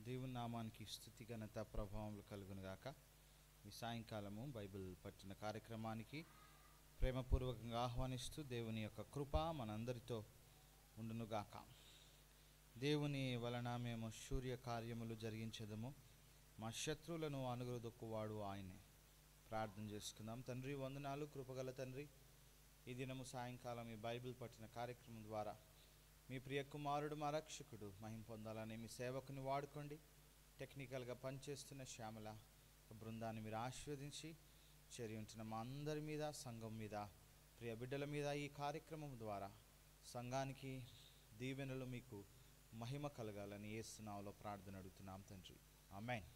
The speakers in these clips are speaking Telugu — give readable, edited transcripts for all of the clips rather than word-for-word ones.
దేవుని నామానికి స్తుతి ఘనత ప్రభావములు కలుగును గాక. ఈ సాయంకాలము బైబిల్ పఠన కార్యక్రమానికి ప్రేమపూర్వకంగా ఆహ్వానిస్తూ దేవుని యొక్క కృప మనందరితో ఉండును గాక. దేవుని వలన మేము సూర్య కార్యములు జరిగించెదము, మా శత్రువులను అనుగ్రదొక్కువాడు ఆయనే. ప్రార్థన చేసుకుందాం. తండ్రి వందనాలు, కృపగల తండ్రి, ఈ దినము సాయంకాలం ఈ బైబిల్ పఠన కార్యక్రమం ద్వారా మీ ప్రియ కుమారుడు మా రక్షకుడు మహిమ పొందాలని మీ సేవకుని వాడుకోండి. టెక్నికల్గా పనిచేస్తున్న శ్యామల బృందాన్ని మీరు ఆశీర్వదించి చేరి ఉంటున్న మా అందరి మీద, సంఘం మీద, ప్రియ బిడ్డల మీద ఈ కార్యక్రమం ద్వారా సంఘానికి దీవెనలు, మీకు మహిమ కలగాలని యేసు నామములో ప్రార్థన అడుగుతున్నాం తండ్రి, ఆమేన్.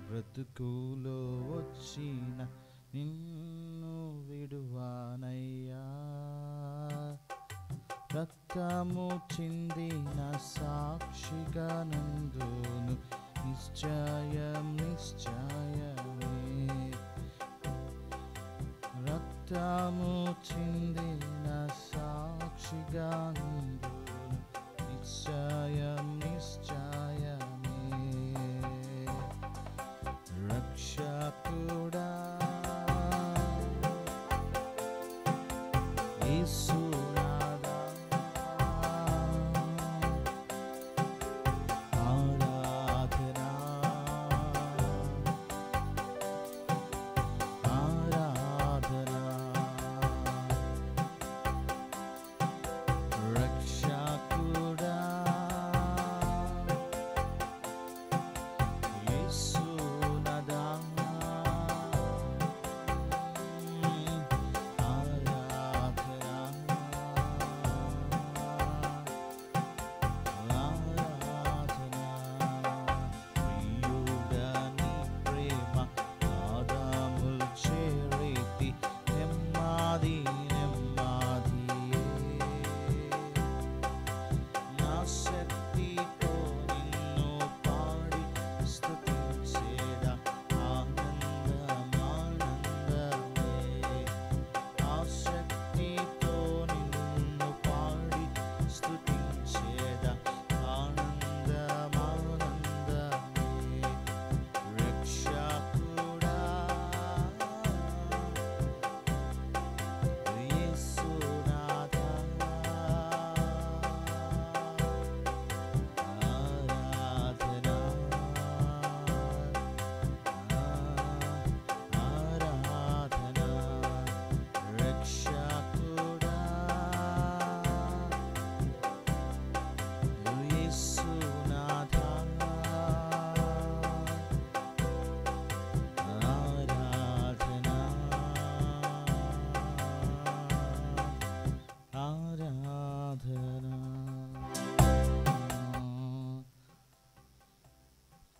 బ్రతుకులో వచ్చిన నిన్ను విడువానయ్యా, రక్తము చిందిన సాక్షిగా నందును నిశ్చయం నిశ్చయమే. రక్తము చిందిన సాక్షిగా నందును నిశ్చయం నిశ్చయమే. రక్షకుడా యేసునాథా, ఆరాధనా ఆరాధనా. రక్షకుడా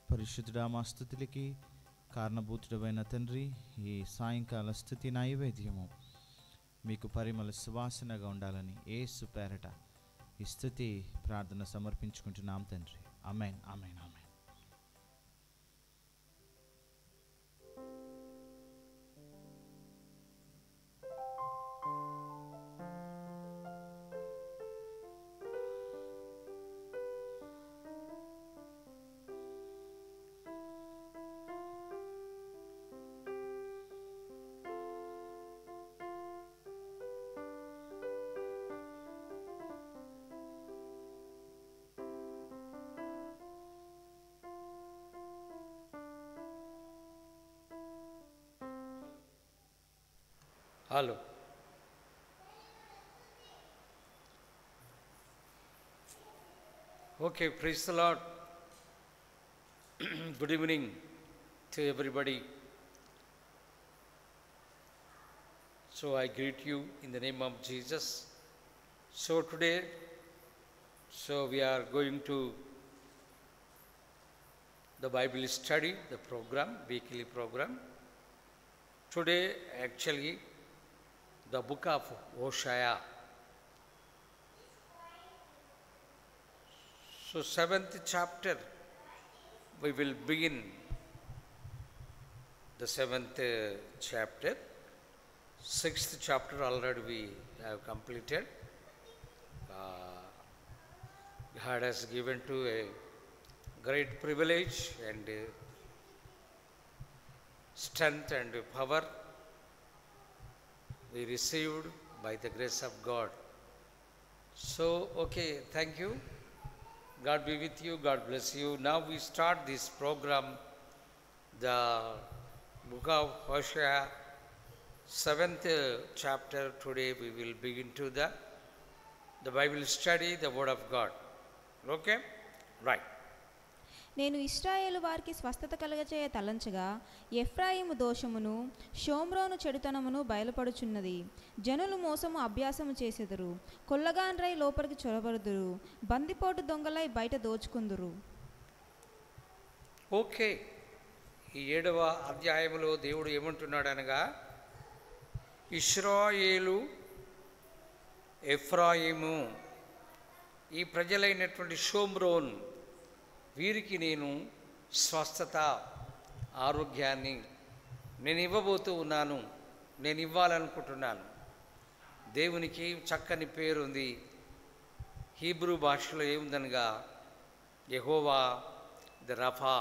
పరిశుద్ధుడా, మా స్తుతులకి కారణభూతుడమైన తండ్రి, ఈ సాయంకాల స్తుతి నైవేద్యము మీకు పరిమళ సువాసనగా ఉండాలని యేసు పేరట ఈ స్తుతి ప్రార్థన సమర్పించుకుంటున్నాం తండ్రి, ఆమేన్ ఆమేన్ ఆమేన్. Hello. Okay, praise the Lord. Good evening to everybody. So I greet you in the name of Jesus. So today, we are going to the Bible study, the program, weekly program. Today, actually, the book of Hosea. So 7th chapter, we will begin the 7th chapter. 6th chapter already we have completed. God has given to a great privilege and strength and power we received by the grace of God. So, okay, thank you. God be with you. God bless you. Now we start this program, the book of Hosea, 7th chapter. Today we will begin to the Bible study, the Word of God. Okay? Right. నేను ఇశ్రాయేలు వారికి స్వస్థత కలగచేయ తలంచగా ఎఫ్రాయిము దోషమును షోమ్రోను చెడుతనమును బయలుపడుచున్నది. జనులు మోసము అభ్యాసము చేసెదరు, కొల్లగాండ్రై లోపలికి చొరబడుదురు, బందిపోటు దొంగలై బయట దోచుకుందురు. ఓకే, ఈ 7వ అధ్యాయంలో దేవుడు ఏమంటున్నాడు అనగా, ఇశ్రాయేలు, ఎఫ్రాయిము, ఈ ప్రజలైనటువంటి షోమ్రోన్, వీరికి నేను స్వస్థత, ఆరోగ్యాన్ని నేను ఇవ్వబోతూ ఉన్నాను, నేను ఇవ్వాలనుకుంటున్నాను. దేవునికి చక్కని పేరుంది. హీబ్రూ భాషలో ఏముందనగా, యెహోవా ద రఫా,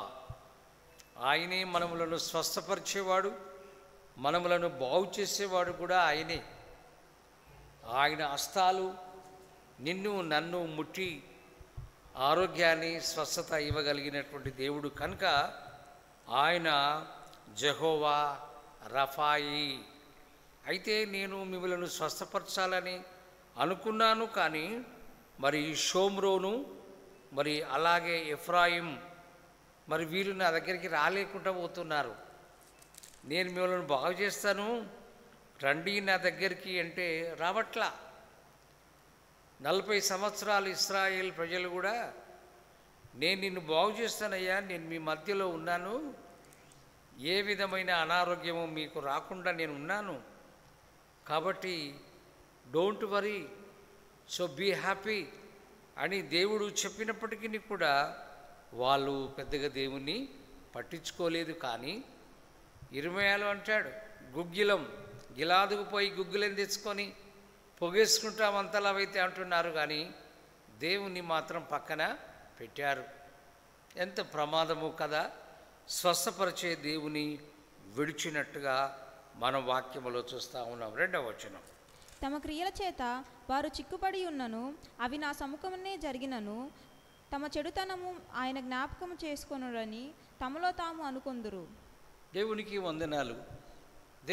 ఆయనే మనములను స్వస్థపరిచేవాడు, మనములను బాగు చేసేవాడు కూడా ఆయనే. ఆయన హస్తాలు నిన్ను నన్ను ముట్టి ఆరోగ్యాన్ని, స్వస్థత ఇవ్వగలిగినటువంటి దేవుడు కనుక ఆయన జెహోవా రఫాయి. అయితే నేను మిమ్మల్ని స్వస్థపరచాలని అనుకున్నాను, కానీ మరి షోమ్రోను, మరి అలాగే ఎఫ్రాయిం, మరి వీళ్ళు నా దగ్గరికి రాలేకుండా పోతున్నారు. నేను మిమ్మల్ని బాగు చేస్తాను, రండి నా దగ్గరికి అంటే రావట్లా. 40 సంవత్సరాలు ఇశ్రాయేల్ ప్రజలు కూడా, నేను నిన్ను బాగు చేస్తానయ్యా, నేను మీ మధ్యలో ఉన్నాను, ఏ విధమైన అనారోగ్యము మీకు రాకుండా నేను ఉన్నాను, కాబట్టి don't worry, so be happy అని దేవుడు చెప్పినప్పటికీ కూడా వాళ్ళు పెద్దగా దేవుణ్ణి పట్టించుకోలేదు. కానీ ఇర్మయాలో అంటాడు, గుగ్గిలం గిలాదుకు పోయి గుగ్గిలం తెచ్చుకొని పొగేసుకుంటామంతలా అయితే అంటున్నారు, కానీ దేవుని మాత్రం పక్కన పెట్టారు. ఎంత ప్రమాదము కదా, స్వస్థపరిచే దేవుని విడిచినట్టుగా మనం వాక్యములో చూస్తూ ఉన్నాం. 2వ వచనం, తమ క్రియల చేత వారు చిక్కుపడి ఉన్నను, అవి నా సముఖమునే జరిగినను, తమ చెడుతనము ఆయన జ్ఞాపకము చేసుకొనుడని తమలో తాము అనుకొందురు. దేవునికి వందనాలు.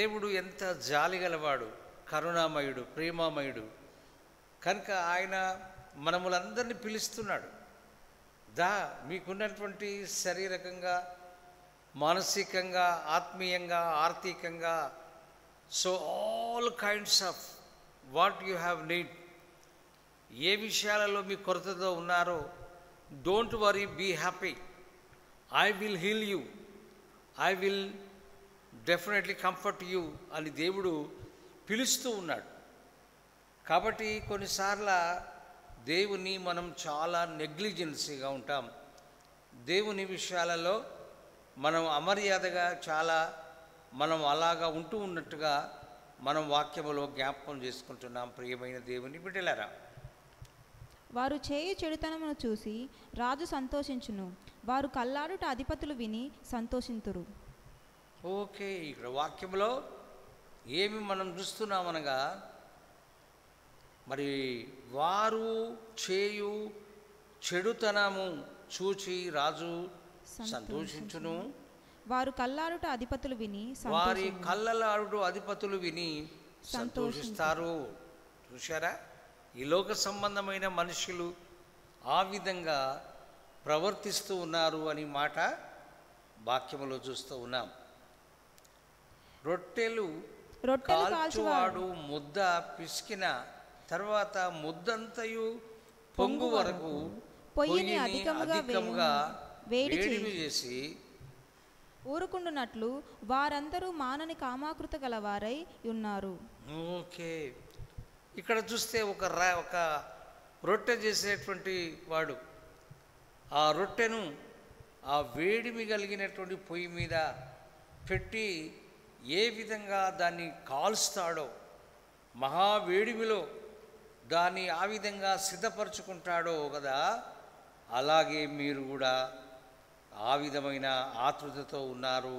దేవుడు ఎంత జాలిగలవాడు, కరుణామయుడు, ప్రేమామయుడు కనుక ఆయన మనములందరినీ పిలుస్తున్నాడు. మీకున్నటువంటి శారీరకంగా, మానసికంగా, ఆత్మీయంగా, ఆర్థికంగా, so all kinds of what you have need, ఏ విషయాలలో మీ కొరతతో ఉన్నారో, don't worry, be happy, I will heal you, I will definitely comfort you అని దేవుడు పిలుస్తూ ఉన్నాడు. కాబట్టి కొన్నిసార్లు దేవుని మనం చాలా నెగ్లిజెన్సీగా ఉంటాం. దేవుని విషయాలలో మనం అమర్యాదగా చాలా మనం అలాగా ఉంటూ ఉన్నట్టుగా మనం వాక్యములో జ్ఞాపకం చేసుకుంటున్నాం. ప్రియమైన దేవుని బిడ్డలారా, వారు చేయు చెడుతనమును చూసి రాజు సంతోషించును, వారు కల్లాడుట అధిపతులు విని సంతోషింతురు. ఓకే, ఇక్కడ వాక్యంలో ఏమి మనం చూస్తున్నామనగా, మరి వారు చేయు చెడుతనము చూచి రాజు సంతోషించును, వారు కల్లాడుట అధిపతులు విని వారి కళ్ళలాడు అధిపతులు విని సంతోషిస్తారు. చూశారా, ఈ లోక సంబంధమైన మనుషులు ఆ విధంగా ప్రవర్తిస్తూ ఉన్నారు అని మాట వాక్యములో చూస్తూ ఉన్నాం. రొట్టెలు కాల్చువాడు ముద్ద పిసికిన తర్వాత ముద్దంతయు పొంగు వరకు పొయ్యిని అధికముగా వేడిమి చేసి ఊరుకుండునట్లు వారందరూ మానని కామాకృత గలవారై ఉన్నారు. ఓకే, ఇక్కడ చూస్తే ఒక రొట్టె చేసేటువంటి వాడు ఆ రొట్టెను ఆ వేడిమి కలిగినటువంటి పొయ్యి మీద పెట్టి ఏ విధంగా దాన్ని కాల్స్తాడో, మహావేడిమిలో దాన్ని ఆ విధంగా సిద్ధపరచుకుంటాడో కదా, అలాగే మీరు కూడా ఆ విధమైన ఆతృతతో ఉన్నారు.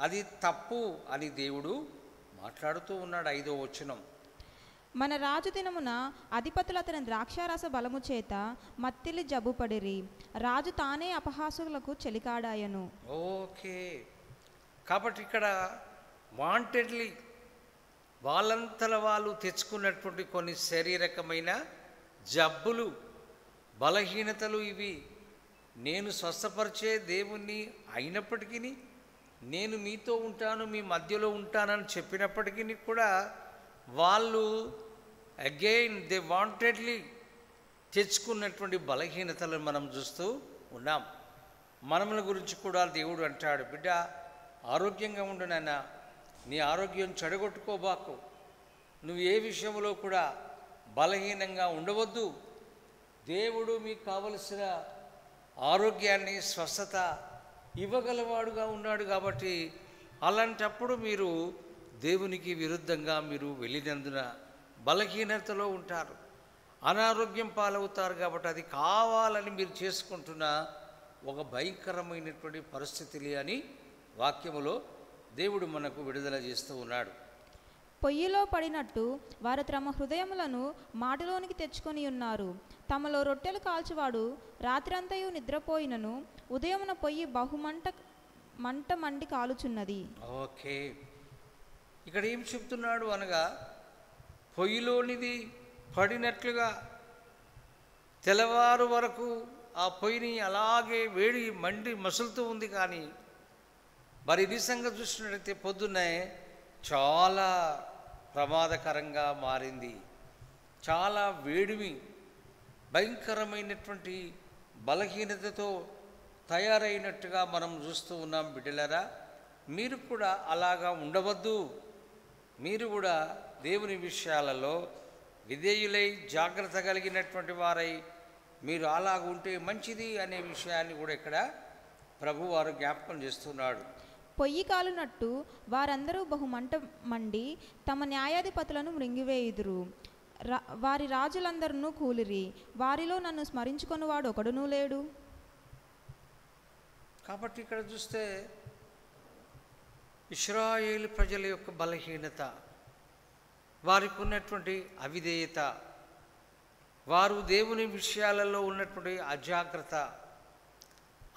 అది తప్పు అని దేవుడు మాట్లాడుతూ ఉన్నాడు. 5వ వచనం, మన రాజు దినమున అధిపతులు అతని ద్రాక్షారస బలము చేత మత్తిలి జబ్బుపడిరి, రాజు తానే అపహాసులకు చెలికాడాయను. ఓకే, కాబట్టి ఇక్కడ వాంటెడ్లీ వాళ్ళంతల వాళ్ళు తెచ్చుకున్నటువంటి కొన్ని శారీరకమైన జబ్బులు, బలహీనతలు ఇవి. నేను స్వస్థపరిచే దేవుణ్ణి అయినప్పటికీ, నేను మీతో ఉంటాను, మీ మధ్యలో ఉంటానని చెప్పినప్పటికీ కూడా వాళ్ళు అగైన్ దే వాంటెడ్లీ తెచ్చుకున్నటువంటి బలహీనతలను మనం చూస్తూ ఉన్నాం. మనముల గురించి కూడా దేవుడు అంటాడు, బిడ్డ ఆరోగ్యంగా ఉండు నాన్న, నీ ఆరోగ్యం చెడగొట్టుకోబాకు, నువ్వు ఏ విషయంలో కూడా బలహీనంగా ఉండవద్దు. దేవుడు మీకు కావలసిన ఆరోగ్యాన్ని, స్వస్థత ఇవ్వగలవాడుగా ఉన్నాడు. కాబట్టి అలాంటప్పుడు మీరు దేవునికి విరుద్ధంగా మీరు వెళ్ళినందున బలహీనతలో ఉంటారు, అనారోగ్యం పాలవుతారు. కాబట్టి అది కావాలని మీరు చేసుకుంటున్న ఒక భయంకరమైనటువంటి పరిస్థితులు అని వాక్యములో దేవుడు మనకు విడుదల చేస్తూ ఉన్నాడు. పొయ్యిలో పడినట్టు వారు తమ హృదయములను మాటలోనికి తెచ్చుకొని ఉన్నారు. తమలో రొట్టెలు కాల్చువాడు రాత్రంతయు నిద్రపోయినను ఉదయమున పొయ్యి మంట మండి కాలుచున్నది. ఓకే, ఇక్కడ ఏం చెప్తున్నాడు అనగా, పొయ్యిలోనిది పడినట్లుగా తెల్లవారు వరకు ఆ పొయ్యిని అలాగే వేడి మండి మసులుతూ ఉంది. కానీ మరి నిజంగా చూసినట్లయితే పొద్దున్నే చాలా ప్రమాదకరంగా మారింది. చాలా వేడిమి, భయంకరమైనటువంటి బలహీనతతో తయారైనట్టుగా మనం చూస్తూ ఉన్నాం. బిడ్డలారా, మీరు కూడా అలాగా ఉండవద్దు. మీరు కూడా దేవుని విషయాలలో విధేయులై జాగ్రత్త కలిగినటువంటి వారై మీరు అలాగ ఉంటే మంచిది అనే విషయాన్ని కూడా ఇక్కడ ప్రభువారు జ్ఞాపకం చేస్తున్నాడు. పొయ్యి కాలునట్టు వారందరూ బహుమంట మండి తమ న్యాయాధిపతులను మృంగివేయుదురు. వారి రాజులందరూ కూలిరి, వారిలో నన్ను స్మరించుకొనివాడు ఒకడునూ లేడు. కాబట్టి ఇక్కడ చూస్తే ఇశ్రాయేలు ప్రజల యొక్క బలహీనత, వారికి ఉన్నటువంటి అవిధేయత, వారు దేవుని విషయాలలో ఉన్నటువంటి అజాగ్రత్త,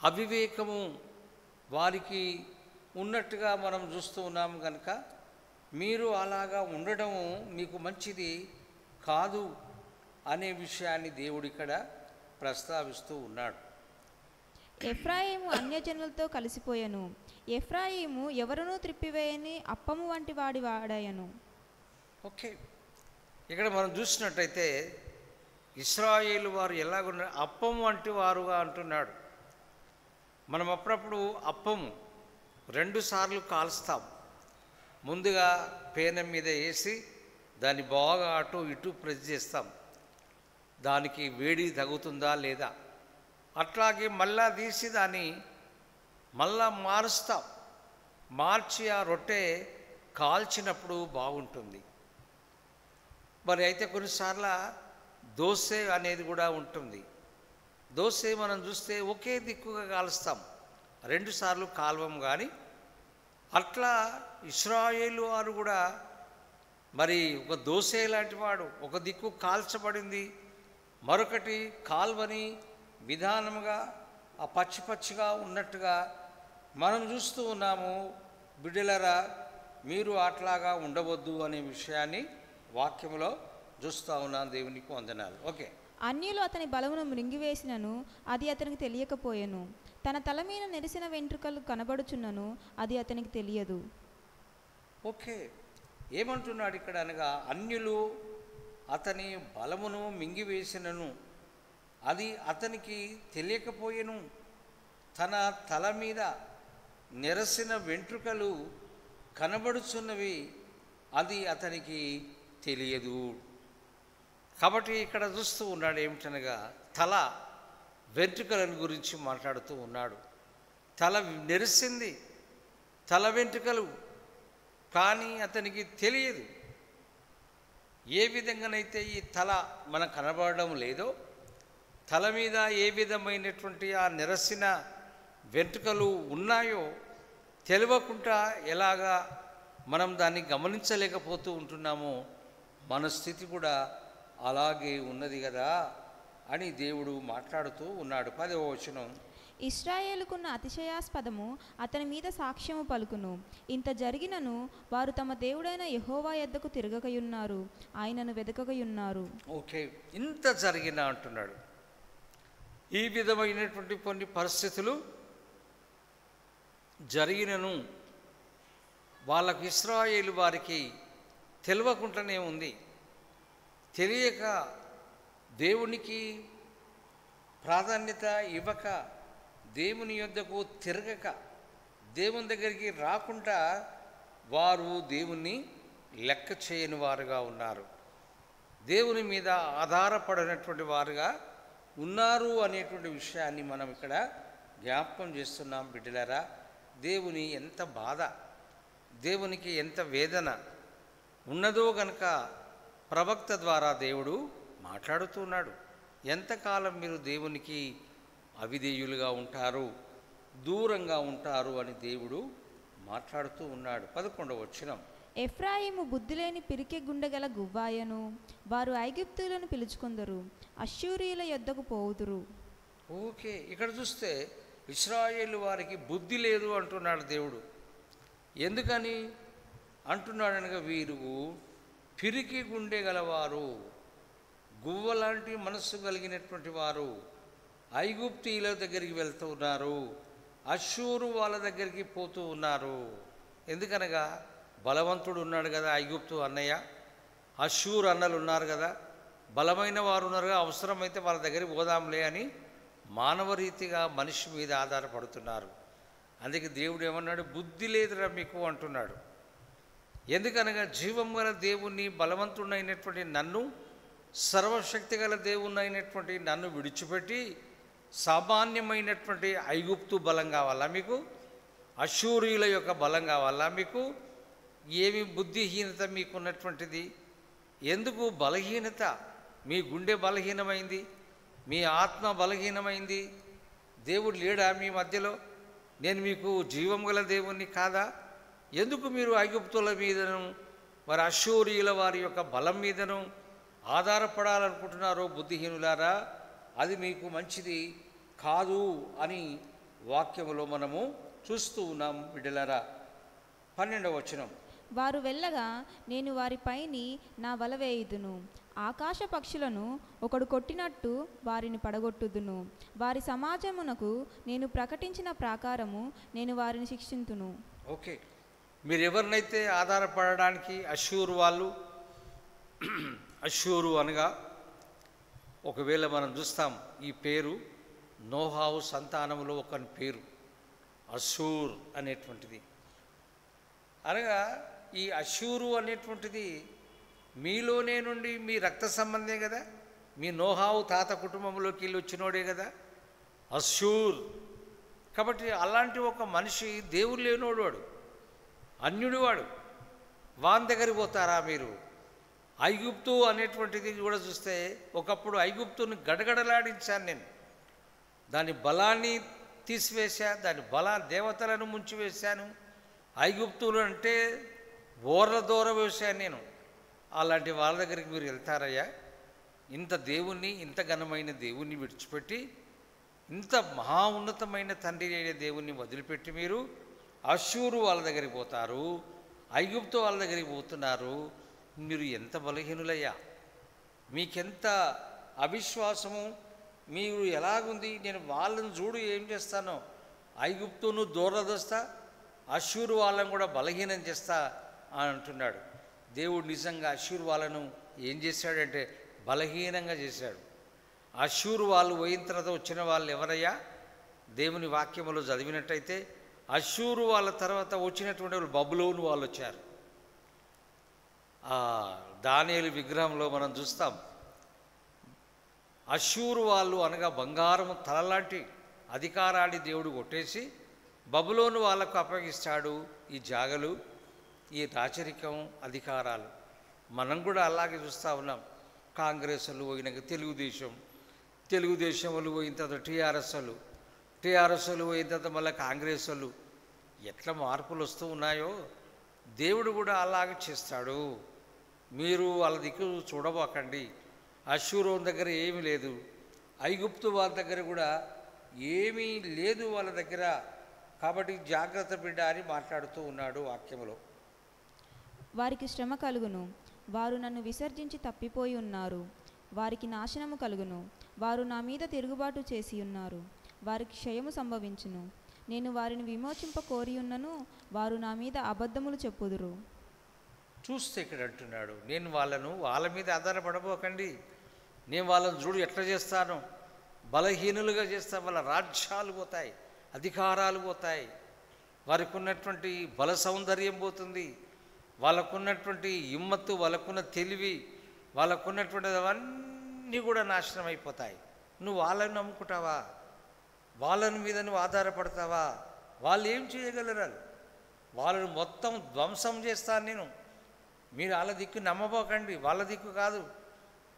అవివేకము వారికి ఉన్నట్టుగా మనం చూస్తూ ఉన్నాము. కనుక మీరు అలాగా ఉండడం మీకు మంచిది కాదు అనే విషయాన్ని దేవుడు ఇక్కడ ప్రస్తావిస్తూ ఉన్నాడు. ఎఫ్రాయిము అన్యజనులతో కలిసిపోయాను, ఎఫ్రాయిము ఎవరునూ త్రిప్పివేయని అప్పము వంటి వాడాయను. ఓకే, ఇక్కడ మనం చూసినట్టయితే ఇశ్రాయేలు వారు ఎలాగున్నారు, అప్పము వంటి వారుగా అంటున్నాడు. మనం అప్పుడప్పుడు అప్పము 2 సార్లు కాల్స్తాం. ముందుగా పేనం మీద వేసి దాన్ని బాగా అటు ఇటు ప్రెస్ చేస్తాం, దానికి వేడి తగ్గుతుందా లేదా. అట్లాగే మళ్ళా తీసి దాన్ని మళ్ళా మారుస్తాం, మార్చి ఆ రొట్టె కాల్చినప్పుడు బాగుంటుంది. మరి అయితే కొన్నిసార్లు దోశ అనేది కూడా ఉంటుంది. దోశ మనం చూస్తే ఒకే దిక్కుగా కాలుస్తాం, 2 సార్లు కాల్వం. కానీ అట్లా ఇశ్రాయేలు వారు కూడా మరి ఒక దోశ లాంటి వాడు, ఒక దిక్కు కాల్చబడింది, మరొకటి కాల్వని విధానముగా ఆ పచ్చి పచ్చిగా ఉన్నట్టుగా మనం చూస్తూ ఉన్నాము. బిడ్డలరా, మీరు అట్లాగా ఉండవద్దు అనే విషయాన్ని వాక్యంలో చూస్తూ ఉన్నాను. దేవునికి వందనాలు. ఓకే. అన్యులు అతని బలమును మృంగివేసినను అది అతనికి తెలియకపోయెను. తన తల మీద నెరిసిన వెంట్రుకలు కనబడుచున్నను అది అతనికి తెలియదు. ఓకే, ఏమంటున్నాడు ఇక్కడ అనగా, అన్యులు అతని బలమును మింగివేసినను అది అతనికి తెలియకపోయెను. తన తల మీద నెరసిన వెంట్రుకలు కనబడుచున్నవి అది అతనికి తెలియదు. కాబట్టి ఇక్కడ చూస్తూ ఉన్నాడు ఏమిటనగా, తల వెంట్రుకలను గురించి మాట్లాడుతూ ఉన్నాడు. తల నెరిసింది, తల వెంట్రుకలు, కానీ అతనికి తెలియదు. ఏ విధంగానైతే ఈ తల మనకు కనబడడం లేదో, తల మీద ఏ విధమైనటువంటి ఆ నెరసిన వెంట్రుకలు ఉన్నాయో తెలియకుండా ఎలాగా మనం దాన్ని గమనించలేకపోతూ ఉంటున్నామో, మన స్థితి కూడా అలాగే ఉన్నది కదా అని దేవుడు మాట్లాడుతూ ఉన్నాడు. 10వ వచనం, ఇశ్రాయేలుకున్న అతిశయాస్పదము అతని మీద సాక్ష్యము పలుకును. ఇంత జరిగినను వారు తమ దేవుడైన యెహోవా యొద్దకు తిరగకయున్నారు, ఆయనను వెదకకయున్నారు. ఓకే, ఇంత జరిగిన అంటున్నాడు. ఈ విధమైనటువంటి కొన్ని పరిస్థితులు జరిగినను వాళ్ళకు, ఇశ్రాయేలు వారికి తెలియకుండానే ఉంది. తెలియక, దేవునికి ప్రాధాన్యత ఇవ్వక, దేవుని యొద్దకు తిరగక, దేవుని దగ్గరికి రాకుండా వారు దేవుణ్ణి లెక్క చేయని వారుగా ఉన్నారు. దేవుని మీద ఆధారపడినటువంటి వారుగా ఉన్నారు అనేటువంటి విషయాన్ని మనం ఇక్కడ జ్ఞాపకం చేస్తున్నాం. బిడ్డలారా, దేవుని ఎంత బాధ, దేవునికి ఎంత వేదన ఉన్నదో గనుక ప్రవక్త ద్వారా దేవుడు మాట్లాడుతున్నాడు. ఎంతకాలం మీరు దేవునికి అవిధేయులుగా ఉంటారు, దూరంగా ఉంటారు అని దేవుడు మాట్లాడుతూ ఉన్నాడు. 11వ వచనం, ఎఫ్రాయిము బుద్ధిలేని పిరికి గుండెగల గువ్వాయను, వారు ఐగుప్తులను పిలుచుకొందరు, అష్షూరీయుల యొద్దకు పోవుదురు. ఓకే, ఇక్కడ చూస్తే ఇశ్రాయేలు వారికి బుద్ధి లేదు అంటున్నాడు దేవుడు. ఎందుకని అంటున్నాడు అనగా, వీరు పిరికి గుండె గలవారు, గువ్వలాంటి మనస్సు కలిగినటువంటి వారు ఐగుప్తీయుల దగ్గరికి వెళ్తూ ఉన్నారు, అష్షూరు వాళ్ళ దగ్గరికి పోతూ ఉన్నారు. ఎందుకనగా బలవంతుడు ఉన్నాడు కదా ఐగుప్తు అన్నయ్య, అష్షూరు అన్నలు ఉన్నారు కదా, బలమైన వారు ఉన్నారుగా, అవసరమైతే వాళ్ళ దగ్గరికి పోదాంలే అని మానవ రీతిగా మనిషి మీద ఆధారపడుతున్నారు. అందుకే దేవుడు ఏమన్నాడు, బుద్ధి లేదురా మీకు అంటున్నాడు. ఎందుకనగా జీవం గల దేవుణ్ణి, బలవంతుడైనటువంటి నన్ను, సర్వశక్తి గల దేవుణ్ణి అయినటువంటి నన్ను విడిచిపెట్టి సామాన్యమైనటువంటి ఐగుప్తు బలం కావాలా మీకు? అష్షూరీయుల యొక్క బలం కావాలా మీకు? ఏమి బుద్ధిహీనత మీకున్నటువంటిది? ఎందుకు బలహీనత? మీ గుండె బలహీనమైంది, మీ ఆత్మ బలహీనమైంది. దేవుడు లేడా మీ మధ్యలో? నేను మీకు జీవం గల దేవుణ్ణి కాదా? ఎందుకు మీరు ఐగుప్తుల మీదను, మరి అష్షూరీయుల వారి యొక్క బలం మీదను ఆధారపడాలనుకుంటున్నారో బుద్ధిహీనులారా? అది మీకు మంచిది కాదు అని వాక్యములో మనము చూస్తూ ఉన్నాం బిడ్డలారా. 12వ వచనం, వారు వెళ్ళగా నేను వారిపైని నా వల వేయుదును, ఆకాశ పక్షులను ఒకడు కొట్టినట్టు వారిని పడగొట్టుదును, వారి సమాజమునకు నేను ప్రకటించిన ప్రకారము నేను వారిని శిక్షింతును. ఓకే, మీరు ఎవరినైతే ఆధారపడడానికి అష్షూరు వాళ్ళు, అష్షూరు అనగా ఒకవేళ మనం చూస్తాం ఈ పేరు నోహావు సంతానములో ఒక పేరు అష్షూర్ అనేటువంటిది. అనగా ఈ అష్షూరు అనేటువంటిది మీలోనే నుండి మీ రక్త సంబంధే కదా, మీ నోహావు తాత కుటుంబంలోకి వెళ్ళి వచ్చినోడే కదా అష్షూర్. కాబట్టి అలాంటి ఒక మనిషి దేవుడు లేనోడు, వాడు అన్యుడు, వాడు వాని దగ్గరికి పోతారా మీరు? ఐగుప్తు అనేటువంటిది కూడా చూస్తే ఒకప్పుడు ఐగుప్తుని గడగడలాడించాను నేను, దాని బలాన్ని తీసివేశా, దాని దేవతలను ముంచివేశాను. ఐగుప్తులు అంటే ఓర్ల దూర వేశాను నేను. అలాంటి వాళ్ళ దగ్గరికి మీరు వెళ్తారయ్యా? ఇంత దేవుణ్ణి, ఇంత ఘనమైన దేవుణ్ణి విడిచిపెట్టి, ఇంత మహా ఉన్నతమైన తండ్రి అయిన దేవుణ్ణి వదిలిపెట్టి మీరు అష్షూరు వాళ్ళ దగ్గరికి పోతారు. ఐగుప్తు వాళ్ళ దగ్గరికి పోతున్నారు. మీరు ఎంత బలహీనులయ్యా, మీకెంత అవిశ్వాసము, మీరు ఎలాగుంది, నేను వాళ్ళని చూడు ఏం చేస్తానో, ఐగుప్తును దూరదొస్తా, అష్షూరు వాళ్ళని కూడా బలహీనం చేస్తా అని అంటున్నాడు. దేవుడు నిజంగా అష్షూరు వాళ్ళను ఏం చేశాడంటే బలహీనంగా చేశాడు. అష్షూరు వాళ్ళు పోయిన తర్వాత వచ్చిన వాళ్ళు ఎవరయ్యా? దేవుని వాక్యములో చదివినట్టయితే అష్షూరు వాళ్ళ తర్వాత వచ్చినటువంటి వాళ్ళు బబులోను వాళ్ళు వచ్చారు. ఆ దానియేలు విగ్రహంలో మనం చూస్తాం, అష్షూరు వాళ్ళు అనగా బంగారం తలలాంటి అధికారాన్ని దేవుడు కొట్టేసి బబులోను వాళ్ళకు అప్పగిస్తాడు ఈ జాగలు, ఈ రాచరికం, అధికారాలు. మనం కూడా అలాగే చూస్తూ ఉన్నాం. కాంగ్రెస్ వాళ్ళు పోయినాక తెలుగుదేశం వాళ్ళు పోయిన తర్వాత టీఆర్ఎస్ వాళ్ళు పోయిన తర్వాత మళ్ళీ కాంగ్రెస్ వాళ్ళు, ఎట్లా మార్పులు వస్తూ ఉన్నాయో దేవుడు కూడా అలాగే చేస్తాడు. మీరు వాళ్ళ దిక్కు చూడబోకండి. అష్షూరోన్ దగ్గర ఏమీ లేదు, ఐగుప్తు వాళ్ళ దగ్గర కూడా ఏమీ లేదు వాళ్ళ దగ్గర. కాబట్టి జాగ్రత్త బిడ్డ అని మాట్లాడుతూ ఉన్నాడు వాక్యములో. వారికి శ్రమ కలుగును, వారు నన్ను విసర్జించి తప్పిపోయి ఉన్నారు. వారికి నాశనము కలుగును, వారు నా మీద తిరుగుబాటు చేసి ఉన్నారు. వారికి క్షయము సంభవించును. నేను వారిని విమోచింప కోరి ఉన్నను, వారు నా మీద అబద్ధములు చెప్పుదురు. చూస్తే ఇక్కడ అంటున్నాడు, నేను వాళ్ళ మీద ఆధారపడబోకండి, నేను వాళ్ళని చూడు ఎట్లా చేస్తాను, బలహీనులుగా చేస్తా. వాళ్ళ రాజ్యాలు పోతాయి, అధికారాలు పోతాయి, వారికి ఉన్నటువంటి బల సౌందర్యం పోతుంది, వాళ్ళకున్నటువంటి హిమ్మత్తు, వాళ్ళకున్న తెలివి, వాళ్ళకున్నటువంటి అవన్నీ కూడా నాశనం అయిపోతాయి. నువ్వు వాళ్ళని నమ్ముకుంటావా? వాళ్ళని మీద నువ్వు ఆధారపడతావా? వాళ్ళు ఏం చేయగలరు? వాళ్ళని మొత్తం ధ్వంసం చేస్తాను నేను. మీరు వాళ్ళ దిక్కు నమ్మబోకండి, వాళ్ళ దిక్కు కాదు,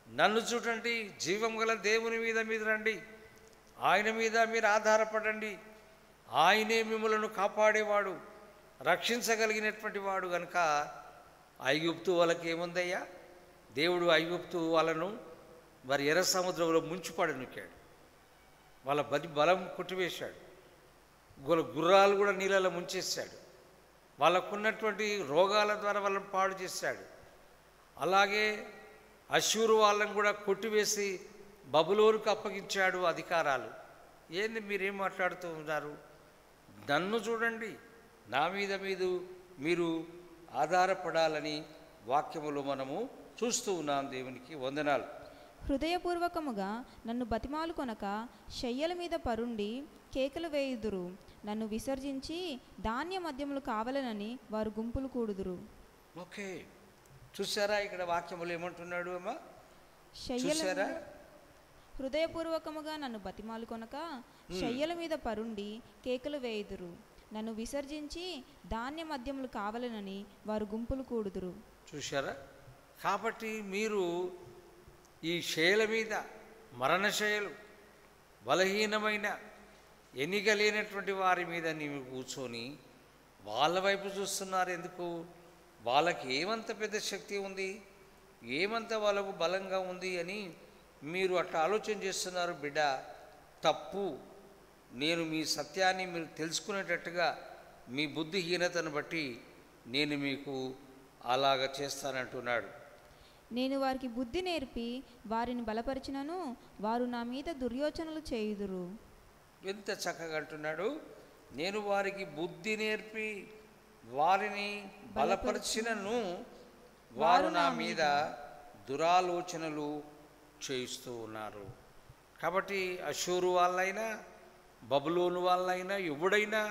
నన్ను చూడండి, జీవం గల దేవుని మీద రండి, ఆయన మీద మీరు ఆధారపడండి. ఆయనే మిమ్మలను కాపాడేవాడు, రక్షించగలిగినటువంటి వాడు. కనుక ఐగుప్తు వాళ్ళకి ఏముందయ్యా? దేవుడు ఐగుప్తు వాళ్ళను మరి ఎర్ర సముద్రంలో ముంచుపడనుకాడు, వాళ్ళ బలం కొట్టివేశాడు, గుర్రాలు కూడా నీళ్ళలో ముంచేశాడు, వాళ్ళకున్నటువంటి రోగాల ద్వారా వాళ్ళని పాడు చేశాడు. అలాగే అష్షూరు వాళ్ళని కూడా కొట్టివేసి బబులోనుకు అప్పగించాడు అధికారాలు. ఏంది మీరేం మాట్లాడుతూ ఉన్నారు? నన్ను చూడండి, నా మీద మీరు ఆధారపడాలని వాక్యములో మనము చూస్తూ ఉన్నాం. దేవునికి వందనాలు. హృదయపూర్వకముగా నన్ను బతిమాలు కొనక శయ్యల మీద పరుండి కేకలు వేయుదురు. నన్ను విసర్జించి ధాన్య మద్యములు కావాలనని వారు గుంపులు కూడుదురు. ఓకే, చూసారా ఇక్కడ వాక్యములు ఏమంటున్నాడు అమ్మా? శయ్యల హృదయపూర్వకముగా నన్ను బతిమాలు కొనక శయ్యల మీద పరుండి కేకలు వేయుదురు. నన్ను విసర్జించి ధాన్య మద్యములు కావాలనని వారు గుంపులు కూడుదురు. చూశారా? కాబట్టి మీరు ఈ శైల మీద, మరణశైలు, బలహీనమైన ఎన్నికలేనటువంటి వారి మీద నీవు కూర్చొని వాళ్ళ వైపు చూస్తున్నారు. ఎందుకు? వాళ్ళకి ఏమంత పెద్ద శక్తి ఉంది, ఏమంత వాళ్ళకు బలంగా ఉంది అని మీరు అట్లా ఆలోచన చేస్తున్నారు. బిడ్డ, తప్పు. నేను మీ సత్యాన్ని మీరు తెలుసుకునేటట్టుగా మీ బుద్ధిహీనతను బట్టి నేను మీకు అలాగ చేస్తానంటున్నాడు. నేను వారికి బుద్ధి నేర్పి వారిని బలపరిచినను, వారు నా మీద దుర్యోచనలు చేయుదురు. ఎంత చక్కగా అంటున్నాడు. నేను వారికి బుద్ధి నేర్పి వారిని బలపరిచినను, వారు నా మీద దురాలోచనలు చేయిస్తూ ఉన్నారు. కాబట్టి అష్షూరు వాళ్ళైనా, బబులోను వాళ్ళైనా, ఎవడైనా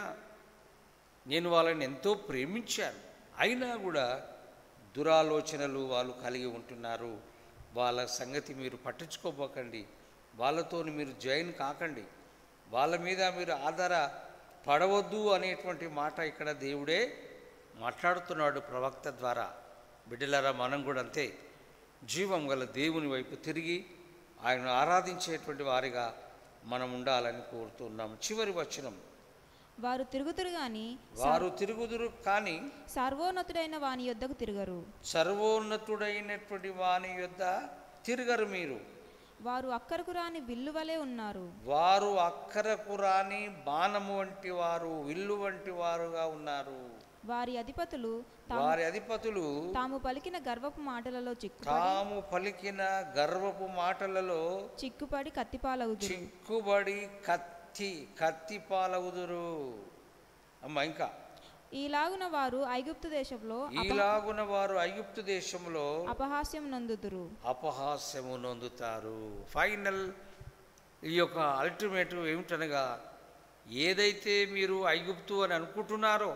నేను వాళ్ళని ఎంతో ప్రేమించాను, అయినా కూడా దురాలోచనలు వాళ్ళు కలిగి ఉంటున్నారు. వాళ్ళ సంగతి మీరు పట్టించుకోబోకండి, వాళ్ళతో మీరు జాయిన్ కాకండి, వాళ్ళ మీద మీరు ఆధారపడవద్దు అనేటువంటి మాట ఇక్కడ దేవుడే మాట్లాడుతున్నాడు ప్రవక్త ద్వారా. బిడ్డలారా, మనం కూడా అంతే, జీవం గల దేవుని వైపు తిరిగి ఆయనను ఆరాధించేటువంటి వారిగా మనం ఉండాలని కోరుతున్నాం. చివరి వచనం, వారు తిరుగుదురు కానీ సర్వోన్నతుడైన వాని యొద్దకు తిరగరు. సర్వోన్నతుడైనటువంటి వాని యొద్ద తిరగరు మీరు. వారు అక్కరకు రాని విల్లు వలె ఉన్నారు. వారు అక్కరకు రాని బాణము వంటి వారు, విల్లు వంటి వారుగా ఉన్నారు. వారి అధిపతులు తాము పలికిన గర్వపు మాటలలో చిక్కుపడి కత్తిపాలగుదురు. అమ్మ ఇంకా ఈలాగున వారు ఐగుప్తు దేశంలో అపహాస్యము నొందుతారు. ఫైనల్ ఈ యొక్క అల్టిమేటివ్ ఏమిటనగా, ఏదైతే మీరు ఐగుప్తు అని అనుకుంటున్నారో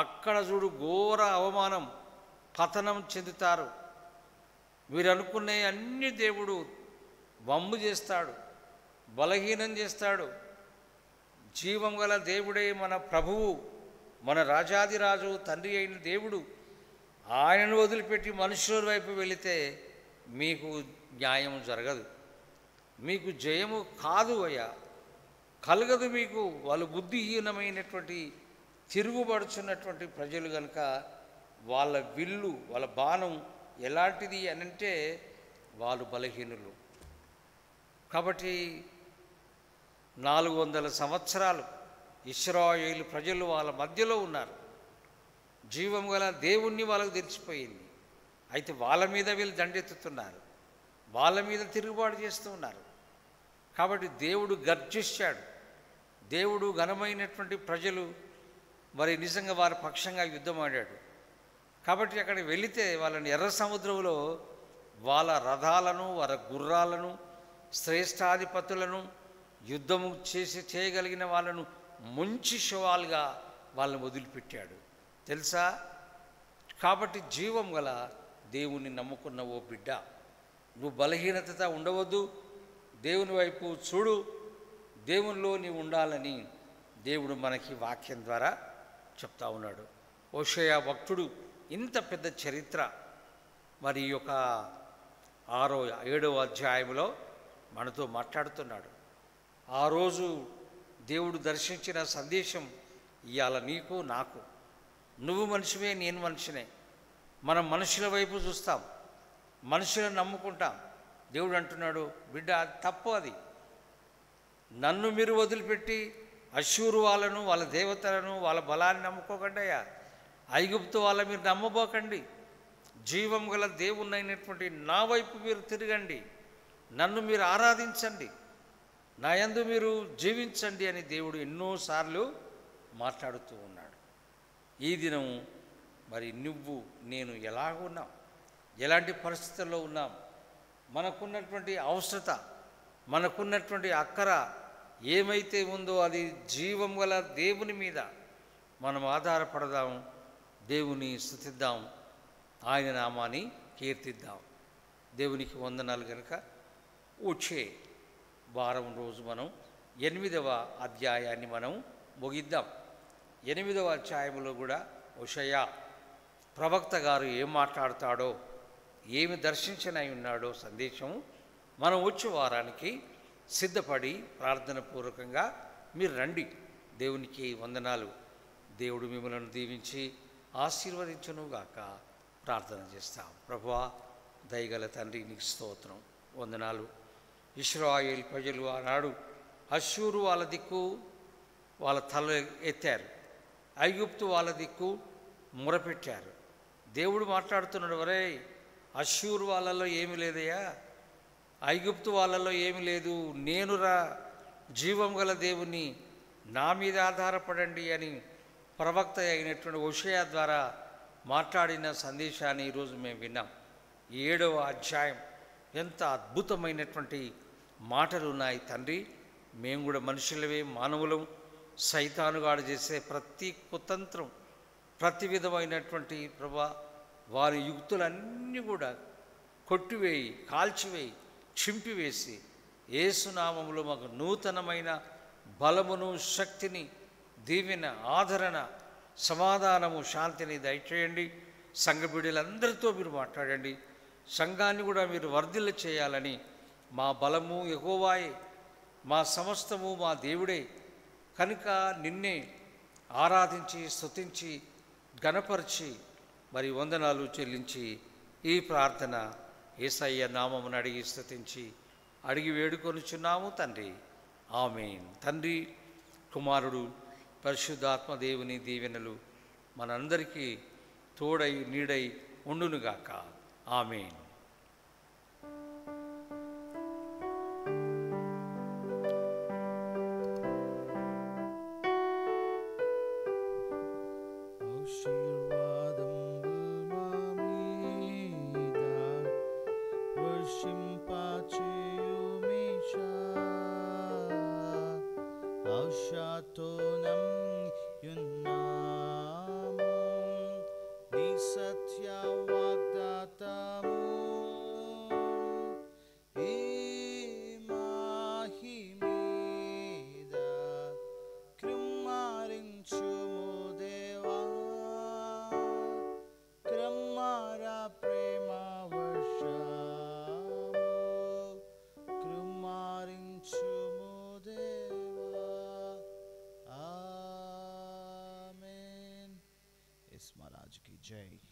అక్కడ చూడు ఘోర అవమానం, పతనం చెందుతారు. మీరు అనుకునే అన్ని దేవుడు వమ్ము చేస్తాడు, బలహీనం చేస్తాడు. జీవం గల దేవుడే మన ప్రభువు, మన రాజాదిరాజు, తండ్రి అయిన దేవుడు. ఆయనను వదిలిపెట్టి మనుషుల వైపు వెళితే మీకు న్యాయం జరగదు, మీకు జయము కాదు అయ్యా, కలగదు మీకు. వాళ్ళు బుద్ధిహీనమైనటువంటి తిరుగుబడుచున్నటువంటి ప్రజలు కనుక వాళ్ళ విల్లు, వాళ్ళ బాణం ఎలాంటిది అని అంటే వాళ్ళు బలహీనులు. కాబట్టి 400 సంవత్సరాలు ఇశ్రాయేలు ప్రజలు వాళ్ళ మధ్యలో ఉన్నారు. జీవం గల దేవుణ్ణి వాళ్ళకు తెలిసిపోయింది. అయితే వాళ్ళ మీద వీళ్ళు దండెత్తుతున్నారు, వాళ్ళ మీద తిరుగుబాటు చేస్తూ ఉన్నారు. కాబట్టి దేవుడు గర్జించాడు. దేవుడు ఘనమైనటువంటి ప్రజలు మరి నిజంగా వారి పక్షంగా యుద్ధం ఆడాడు. కాబట్టి అక్కడికి వెళితే వాళ్ళని ఎర్ర సముద్రంలో వాళ్ళ రథాలను, వారి గుర్రాలను, శ్రేష్టాధిపతులను, యుద్ధము చేయగలిగిన వాళ్ళను ముంచి శవాలుగా వాళ్ళని వదిలిపెట్టాడు తెలుసా. కాబట్టి జీవం గల దేవుని నమ్ముకున్న ఓ బిడ్డ, నువ్వు బలహీనత ఉండవద్దు, దేవుని వైపు చూడు, దేవునిలో నీవు ఉండాలని దేవుడు మనకి వాక్యం ద్వారా చెప్తా ఉన్నాడు. హోషేయ భక్తుడు ఇంత పెద్ద చరిత్ర మరి ఈ యొక్క 7వ అధ్యాయంలో మనతో మాట్లాడుతున్నాడు. ఆ రోజు దేవుడు దర్శించిన సందేశం ఇవాళ నీకు నాకు. నువ్వు మనిషివే, నేను మనిషినే. మనం మనుషుల వైపు చూస్తాం, మనుషులను నమ్ముకుంటాం. దేవుడు అంటున్నాడు, బిడ్డ అది తప్పు. అది నన్ను మీరు వదిలిపెట్టి అశ్షూరు వాళ్ళను, వాళ్ళ దేవతలను, వాళ్ళ బలాన్ని నమ్ముకోకండి అయ్యా. ఐగుప్తు వాళ్ళ మీరు నమ్మబోకండి. జీవం గల దేవుణ్ణైనటువంటి నా వైపు మీరు తిరగండి, నన్ను మీరు ఆరాధించండి, నా యందు మీరు జీవించండి అని దేవుడు ఎన్నోసార్లు మాట్లాడుతూ ఉన్నాడు. ఈ దినం మరి నువ్వు నేను ఎలాగున్నాం, ఎలాంటి పరిస్థితుల్లో ఉన్నాం, మనకున్నటువంటి అవసరత, మనకున్నటువంటి అక్కర ఏమైతే ఉందో అది జీవం గల దేవుని మీద మనం ఆధారపడదాం, దేవుని స్తుతిద్దాం, ఆయన నామాన్ని కీర్తిద్దాం. దేవునికి వందనాలు. కనుక వచ్చే వారం రోజు మనం 8వ అధ్యాయాన్ని మనం ముగిద్దాం. 8వ అధ్యాయంలో కూడా హోషేయ ప్రవక్త గారు ఏం మాట్లాడతాడో, ఏమి దర్శించనై ఉన్నాడో సందేశం మనం వచ్చే వారానికి సిద్ధపడి ప్రార్థన పూర్వకంగా మీరు రండి. దేవునికి వందనాలు. దేవుడు మిమ్మల్ని దీవించి ఆశీర్వదించునుగాక. ప్రార్థన చేస్తాం. ప్రభువా, దయగల తండ్రి, నీకు స్తోత్రం, వందనాలు. ఇశ్రాయేలు ప్రజలు ఆనాడు అశ్షూరు వాళ్ళ దిక్కు వాళ్ళ తల ఎత్తారు, ఐగుప్తు వాళ్ళ దిక్కు మొరపెట్టారు. దేవుడు మాట్లాడుతున్నాడు, వరే అశ్షూరు వాళ్ళలో ఏమీ లేదయ్యా, ఐగుప్తు వాళ్ళలో ఏమీ లేదు, నేనురా జీవం గల దేవుని, నా మీద ఆధారపడండి అని ప్రవక్త అయినటువంటి హోషేయ ద్వారా మాట్లాడిన సందేశాన్ని ఈరోజు మేము విన్నాం. 7వ అధ్యాయం ఎంత అద్భుతమైనటువంటి మాటలు ఉన్నాయి తండ్రి. మేము కూడా మనుషులవే, మానవులం. సైతానుగాడు చేసే ప్రతి కుతంత్రం, ప్రతి విధమైనటువంటి ప్రభా వారి యుక్తులన్నీ కూడా కొట్టివేయి, కాల్చివేయి, చింపివేసి యేసునామములో మాకు నూతనమైన బలమును, శక్తిని, దీవెన, ఆదరణ, సమాధానము, శాంతిని దయచేయండి. సంఘ బిడ్డలందరితో మీరు మాట్లాడండి. సంఘాన్ని కూడా మీరు వర్ధిల్ల చేయాలని, మా బలము యెహోవాయే, మా సమస్తము మా దేవుడే కనుక నిన్నే ఆరాధించి స్తుతించి ఘనపరిచి మరి వందనాలు చెల్లించి ఈ ప్రార్థన యేసయ్య నామమును అడిగి స్తుతించి అడిగి వేడుకొనుచున్నాము తండ్రి. ఆమేన్. తండ్రి, కుమారుడు, పరిశుద్ధాత్మ దేవుని దీవెనలు మనందరికీ తోడై నీడై ఉండునుగాక. ఆమేన్. महाराज की जय.